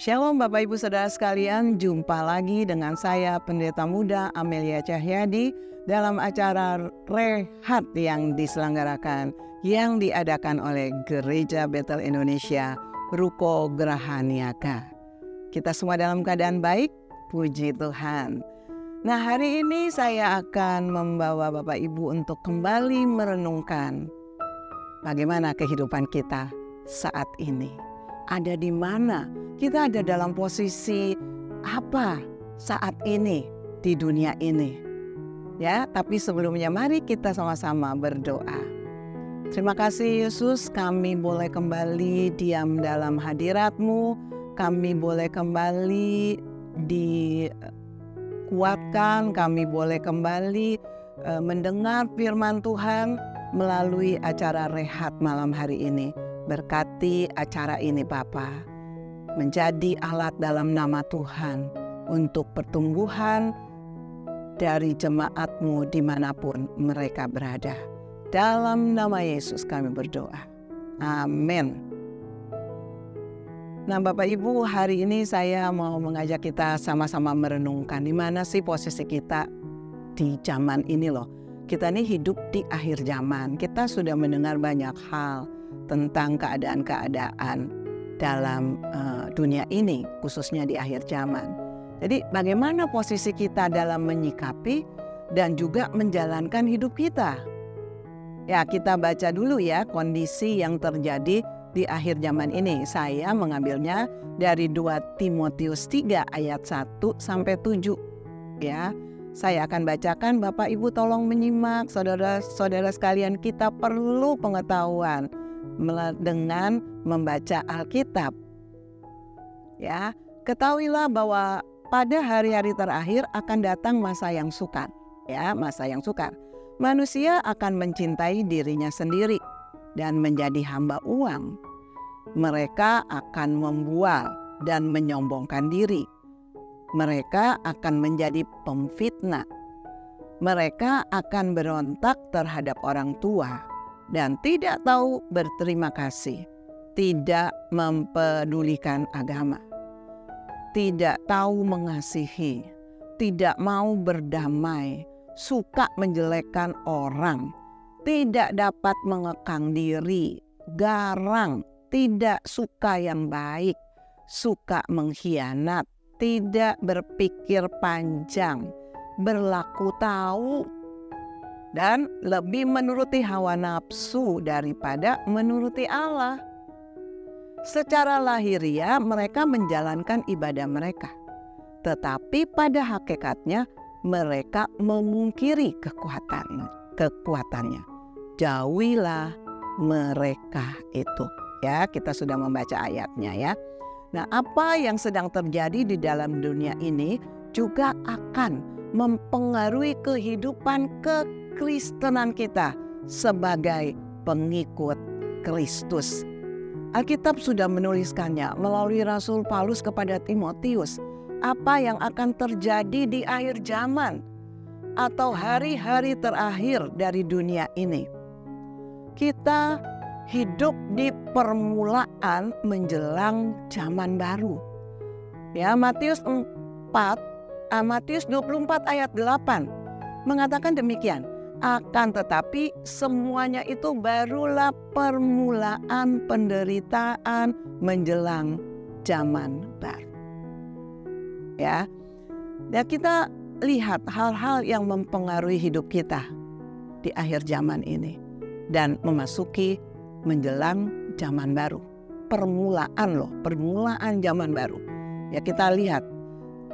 Shalom Bapak Ibu Saudara sekalian, jumpa lagi dengan saya Pendeta Muda Amelia Cahyadi dalam acara Rehat yang diselenggarakan yang diadakan oleh Gereja Betel Indonesia Ruko Geraha Niaga. Kita semua dalam keadaan baik, puji Tuhan. Nah, hari ini saya akan membawa Bapak Ibu untuk kembali merenungkan bagaimana kehidupan kita saat ini. Ada di mana? Kita ada dalam posisi apa saat ini di dunia ini? Ya, tapi sebelumnya mari kita sama-sama berdoa. Terima kasih Yesus, kami boleh kembali diam dalam hadirat-Mu. Kami boleh kembali dikuatkan, kami boleh kembali mendengar firman Tuhan melalui acara Rehat malam hari ini. Berkati acara ini Bapa, menjadi alat dalam nama Tuhan untuk pertumbuhan dari jemaat-Mu dimanapun mereka berada. Dalam nama Yesus kami berdoa. Amin. Nah Bapak Ibu, hari ini saya mau mengajak kita sama-sama merenungkan di mana sih posisi kita di zaman ini loh. Kita ini hidup di akhir zaman. Kita sudah mendengar banyak hal tentang keadaan-keadaan dalam dunia ini, khususnya di akhir zaman. Jadi bagaimana posisi kita dalam menyikapi dan juga menjalankan hidup kita? Ya, kita baca dulu ya kondisi yang terjadi di akhir zaman ini. Saya mengambilnya dari 2 Timotius 3 ayat 1 sampai 7. Ya, saya akan bacakan, Bapak Ibu tolong menyimak, saudara-saudara sekalian, kita perlu pengetahuan dengan membaca Alkitab. Ya, ketahuilah bahwa pada hari-hari terakhir akan datang masa yang sukar. Ya, masa yang sukar. Manusia akan mencintai dirinya sendiri dan menjadi hamba uang. Mereka akan membual dan menyombongkan diri. Mereka akan menjadi pemfitnah. Mereka akan berontak terhadap orang tua dan tidak tahu berterima kasih, tidak mempedulikan agama, tidak tahu mengasihi, tidak mau berdamai, suka menjelekkan orang, tidak dapat mengekang diri, garang, tidak suka yang baik, suka mengkhianat, tidak berpikir panjang, berlaku tahu, dan lebih menuruti hawa nafsu daripada menuruti Allah. Secara lahiriah mereka menjalankan ibadah mereka, tetapi pada hakikatnya mereka memungkiri kekuatannya. Jauhilah mereka itu. Ya, kita sudah membaca ayatnya ya. Nah, apa yang sedang terjadi di dalam dunia ini juga akan mempengaruhi kehidupan kekristenan kita sebagai pengikut Kristus. Alkitab sudah menuliskannya melalui Rasul Paulus kepada Timotius. Apa yang akan terjadi di akhir zaman atau hari-hari terakhir dari dunia ini. Kita hidup di permulaan menjelang zaman baru. Ya, Matius 24 ayat 8 mengatakan demikian. Akan tetapi semuanya itu barulah permulaan penderitaan menjelang zaman baru. Ya, dan kita lihat hal-hal yang mempengaruhi hidup kita di akhir zaman ini dan memasuki menjelang zaman baru. Permulaan zaman baru. Ya, kita lihat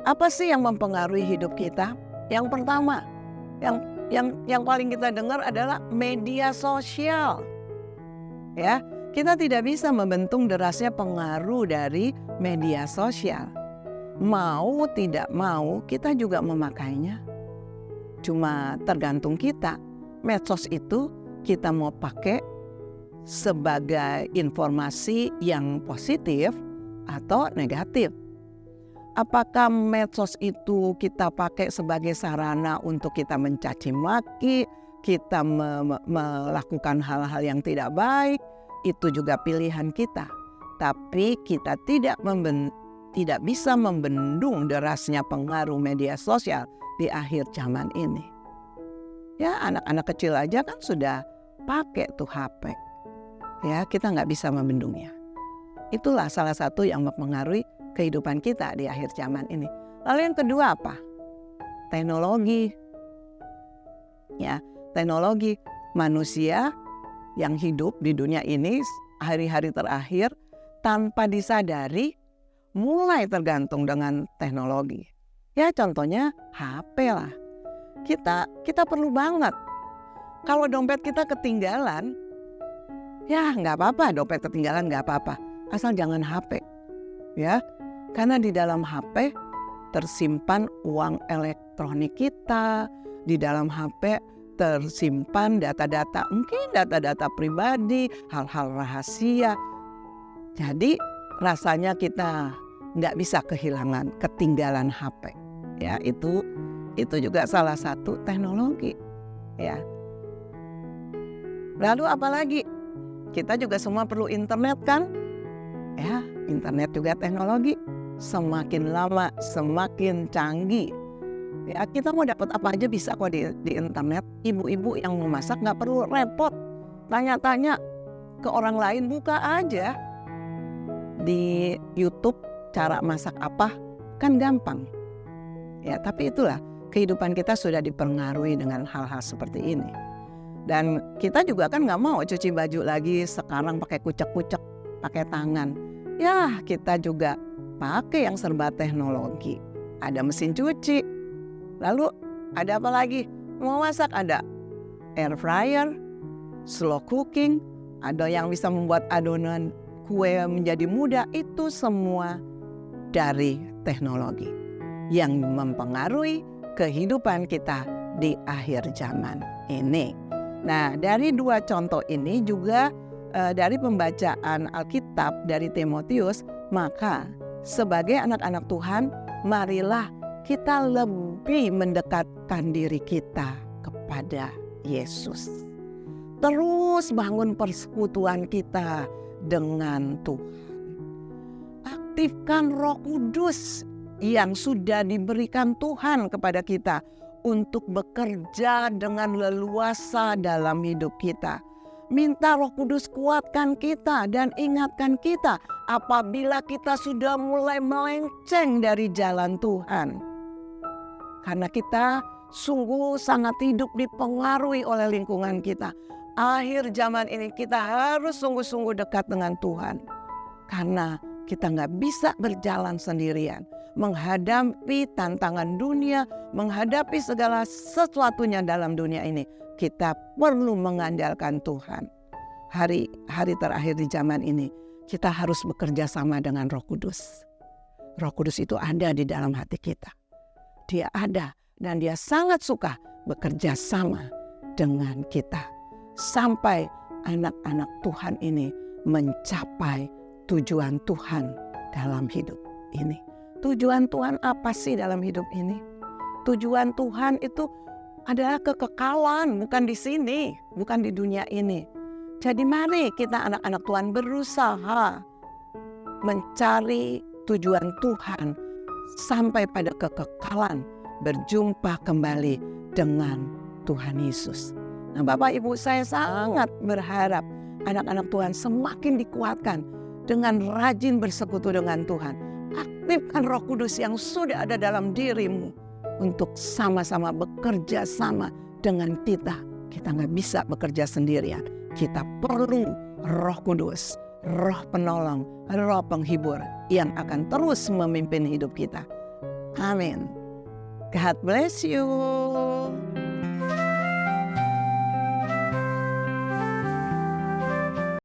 apa sih yang mempengaruhi hidup kita? Yang pertama, yang paling kita dengar adalah media sosial. Ya, kita tidak bisa membendung derasnya pengaruh dari media sosial. Mau tidak mau kita juga memakainya. Cuma tergantung kita. Medsos itu kita mau pakai sebagai informasi yang positif atau negatif. Apakah medsos itu kita pakai sebagai sarana untuk kita mencaci maki, kita melakukan hal-hal yang tidak baik, itu juga pilihan kita. Tapi kita tidak bisa membendung derasnya pengaruh media sosial di akhir zaman ini. Ya, anak-anak kecil aja kan sudah pakai tuh HP. Ya, kita nggak bisa membendungnya. Itulah salah satu yang mempengaruhi kehidupan kita di akhir zaman ini. Lalu yang kedua apa? Teknologi. Ya, teknologi. Manusia yang hidup di dunia ini hari-hari terakhir tanpa disadari mulai tergantung dengan teknologi. Ya, contohnya HP lah. Kita perlu banget. Kalau dompet kita ketinggalan, ya nggak apa-apa, dompet ketinggalan nggak apa-apa. Asal jangan HP. Ya, karena di dalam HP tersimpan uang elektronik kita, di dalam HP tersimpan data-data, mungkin data-data pribadi, hal-hal rahasia. Jadi rasanya kita nggak bisa ketinggalan HP. Ya, itu juga salah satu teknologi. Ya. Lalu apalagi? Kita juga semua perlu internet kan? Ya, internet juga teknologi. Semakin lama semakin canggih. Ya, kita mau dapat apa aja bisa kok di internet. Ibu-ibu yang mau masak nggak perlu repot tanya-tanya ke orang lain, buka aja di YouTube cara masak apa, kan gampang. Ya, tapi itulah kehidupan kita sudah dipengaruhi dengan hal-hal seperti ini. Dan kita juga kan nggak mau cuci baju lagi sekarang pakai kucek-kucek, pakai tangan. Ya, kita juga pakai yang serba teknologi. Ada mesin cuci. Lalu ada apa lagi? Mau masak ada air fryer, slow cooking, ada yang bisa membuat adonan kue menjadi mudah. Itu semua dari teknologi yang mempengaruhi kehidupan kita di akhir zaman ini. Nah, dari dua contoh ini juga dari pembacaan Alkitab dari Timotius, maka sebagai anak-anak Tuhan, marilah kita lebih mendekatkan diri kita kepada Yesus. Terus bangun persekutuan kita dengan Tuhan. Aktifkan Roh Kudus yang sudah diberikan Tuhan kepada kita untuk bekerja dengan leluasa dalam hidup kita. Minta Roh Kudus kuatkan kita dan ingatkan kita apabila kita sudah mulai melenceng dari jalan Tuhan. Karena kita sungguh sangat hidup dipengaruhi oleh lingkungan kita. Akhir zaman ini kita harus sungguh-sungguh dekat dengan Tuhan. Karena kita nggak bisa berjalan sendirian. Menghadapi tantangan dunia, menghadapi segala sesuatunya dalam dunia ini. Kita perlu mengandalkan Tuhan. Hari terakhir di zaman ini, kita harus bekerja sama dengan Roh Kudus. Roh Kudus itu ada di dalam hati kita. Dia ada dan dia sangat suka bekerja sama dengan kita. Sampai anak-anak Tuhan ini mencapai tujuan Tuhan dalam hidup ini. Tujuan Tuhan apa sih dalam hidup ini? Tujuan Tuhan itu adalah kekekalan, bukan di sini, bukan di dunia ini. Jadi mari kita anak-anak Tuhan berusaha mencari tujuan Tuhan sampai pada kekekalan, berjumpa kembali dengan Tuhan Yesus. Nah, Bapak Ibu, saya sangat berharap anak-anak Tuhan semakin dikuatkan dengan rajin bersekutu dengan Tuhan. Aktifkan Roh Kudus yang sudah ada dalam dirimu untuk sama-sama bekerja sama dengan kita. Kita nggak bisa bekerja sendirian. Kita perlu Roh Kudus, Roh Penolong, Roh Penghibur yang akan terus memimpin hidup kita. Amin. God bless you.